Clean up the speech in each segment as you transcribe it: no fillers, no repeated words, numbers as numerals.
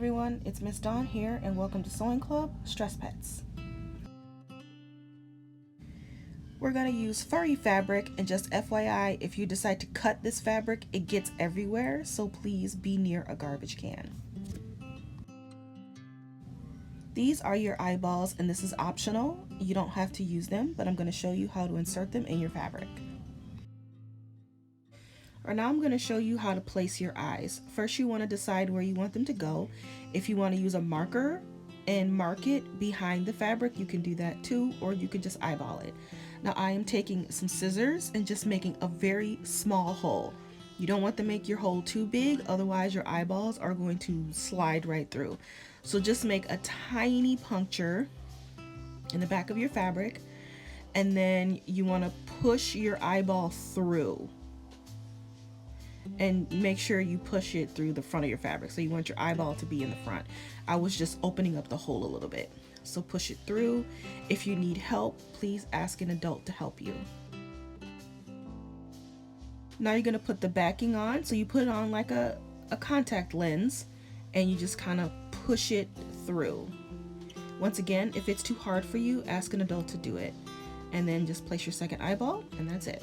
everyone, it's Miss Dawn here and welcome to Sewing Club Stress Pets. We're going to use furry fabric, and just FYI, if you decide to cut this fabric, it gets everywhere, so please be near a garbage can. These are your eyeballs and this is optional. You don't have to use them, but I'm going to show you how to insert them in your fabric. Or now I'm going to show you how to place your eyes. First, you want to decide where you want them to go. If you want to use a marker and mark it behind the fabric, you can do that too, or you can just eyeball it. Now I am taking some scissors and just making a very small hole. You don't want to make your hole too big, otherwise your eyeballs are going to slide right through. So just make a tiny puncture in the back of your fabric, and then you want to push your eyeball through. And make sure you push it through the front of your fabric. So you want your eyeball to be in the front. I was just opening up the hole a little bit. So push it through. If you need help, please ask an adult to help you. Now you're going to put the backing on. So you put it on like a contact lens and you just kind of push it through. Once again, if it's too hard for you, ask an adult to do it. And then just place your second eyeball and that's it.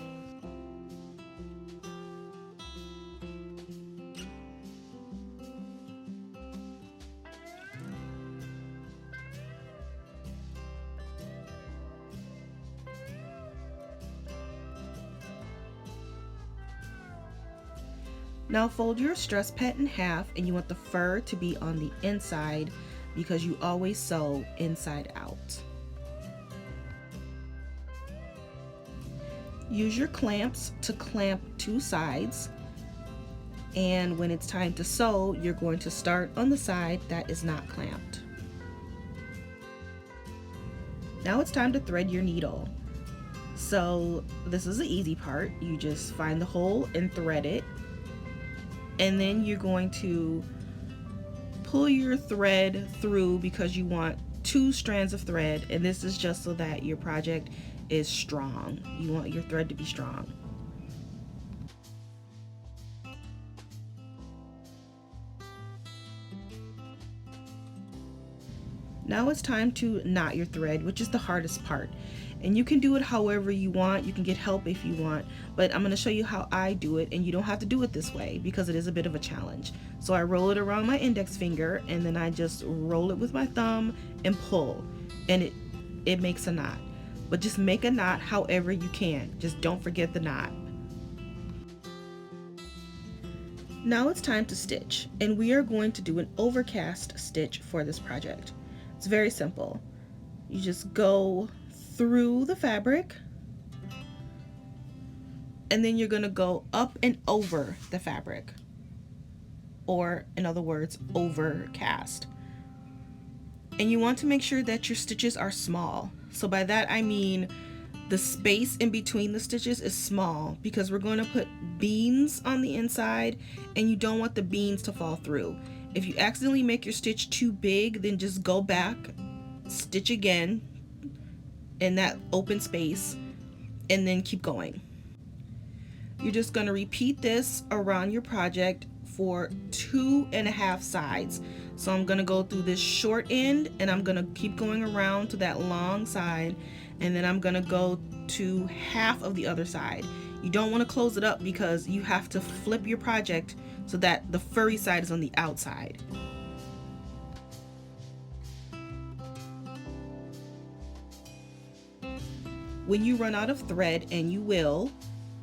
Now fold your stress pet in half, and you want the fur to be on the inside because you always sew inside out. Use your clamps to clamp two sides, and when it's time to sew, you're going to start on the side that is not clamped. Now it's time to thread your needle. So this is the easy part. You just find the hole and thread it. And then you're going to pull your thread through because you want 2 strands of thread, and this is just so that your project is strong. You want your thread to be strong. Now it's time to knot your thread, which is the hardest part. And you can do it however you want. You can get help if you want, but I'm going to show you how I do it, and you don't have to do it this way because it is a bit of a challenge. So I roll it around my index finger, and then I just roll it with my thumb and pull, and it makes a knot. But just make a knot however you can. Just don't forget the knot. Now it's time to stitch, and we are going to do an overcast stitch for this project. It's very simple. You just go through the fabric, and then you're going to go up and over the fabric, or in other words, overcast. And you want to make sure that your stitches are small. So by that I mean the space in between the stitches is small because we're going to put beans on the inside, and you don't want the beans to fall through. If you accidentally make your stitch too big, then just go back, stitch again in that open space, and then keep going. You're just going to repeat this around your project for 2.5 sides. So I'm going to go through this short end, and I'm going to keep going around to that long side, and then I'm going to go to half of the other side. You don't want to close it up because you have to flip your project so that the furry side is on the outside. When you run out of thread, and you will,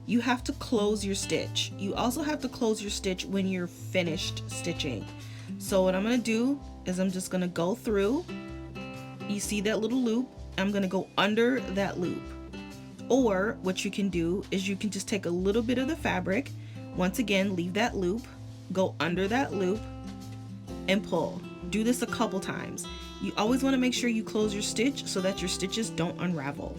you have to close your stitch. You also have to close your stitch when you're finished stitching. So what I'm going to do is I'm just going to go through. You see that little loop? I'm going to go under that loop. Or what you can do is you can just take a little bit of the fabric, once again leave that loop, go under that loop, and pull. Do this a couple times. You always want to make sure you close your stitch so that your stitches don't unravel.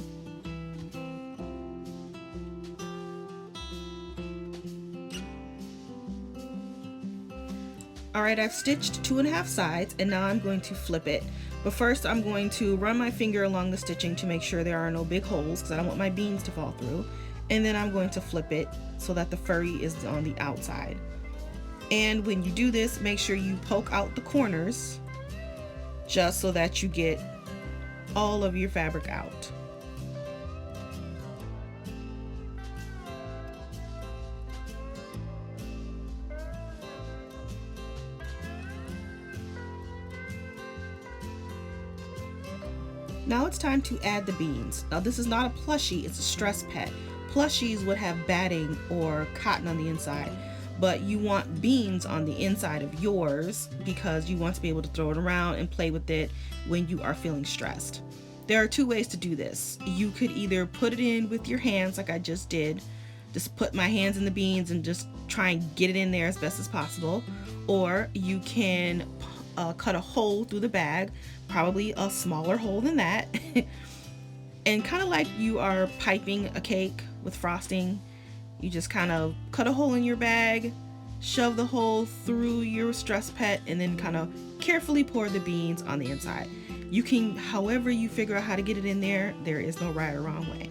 Alright, I've stitched 2.5 sides, and now I'm going to flip it. But first I'm going to run my finger along the stitching to make sure there are no big holes because I don't want my beans to fall through. And then I'm going to flip it so that the furry is on the outside. And when you do this, make sure you poke out the corners just so that you get all of your fabric out. Now it's time to add the beans. Now this is not a plushie, it's a stress pet. Plushies would have batting or cotton on the inside, but you want beans on the inside of yours because you want to be able to throw it around and play with it when you are feeling stressed. There are two ways to do this. You could either put it in with your hands like I just did, just put my hands in the beans and just try and get it in there as best as possible, or you can cut a hole through the bag, probably a smaller hole than that, and kind of like you are piping a cake with frosting. You just kind of cut a hole in your bag, shove the hole through your stress pet, and then kind of carefully pour the beans on the inside. You can, however you figure out how to get it in there, there is no right or wrong way.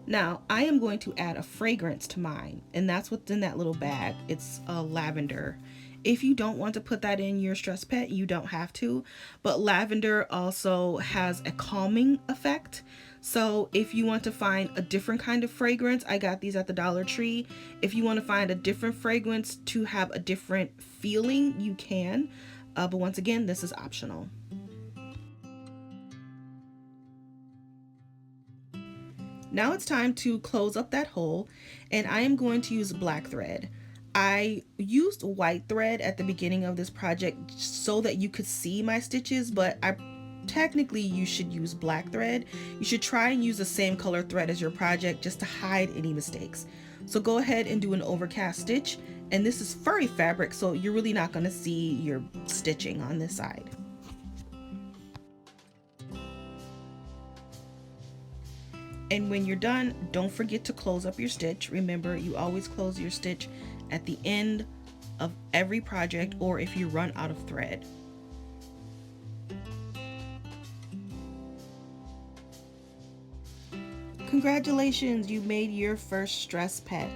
Now, I am going to add a fragrance to mine, and that's what's in that little bag. It's lavender. If you don't want to put that in your stress pet, you don't have to, but lavender also has a calming effect. So if you want to find a different kind of fragrance, I got these at the Dollar Tree. If you want to find a different fragrance to have a different feeling, you can. But once again, this is optional. Now it's time to close up that hole, and I am going to use black thread. I used white thread at the beginning of this project so that you could see my stitches, but technically you should use black thread. You should try and use the same color thread as your project just to hide any mistakes. So go ahead and do an overcast stitch, and this is furry fabric, so you're really not going to see your stitching on this side. And when you're done, don't forget to close up your stitch. Remember, you always close your stitch at the end of every project or if you run out of thread. Congratulations, you made your first stress pet.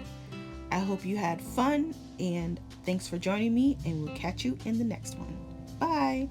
I hope you had fun, and thanks for joining me, and we'll catch you in the next one. Bye!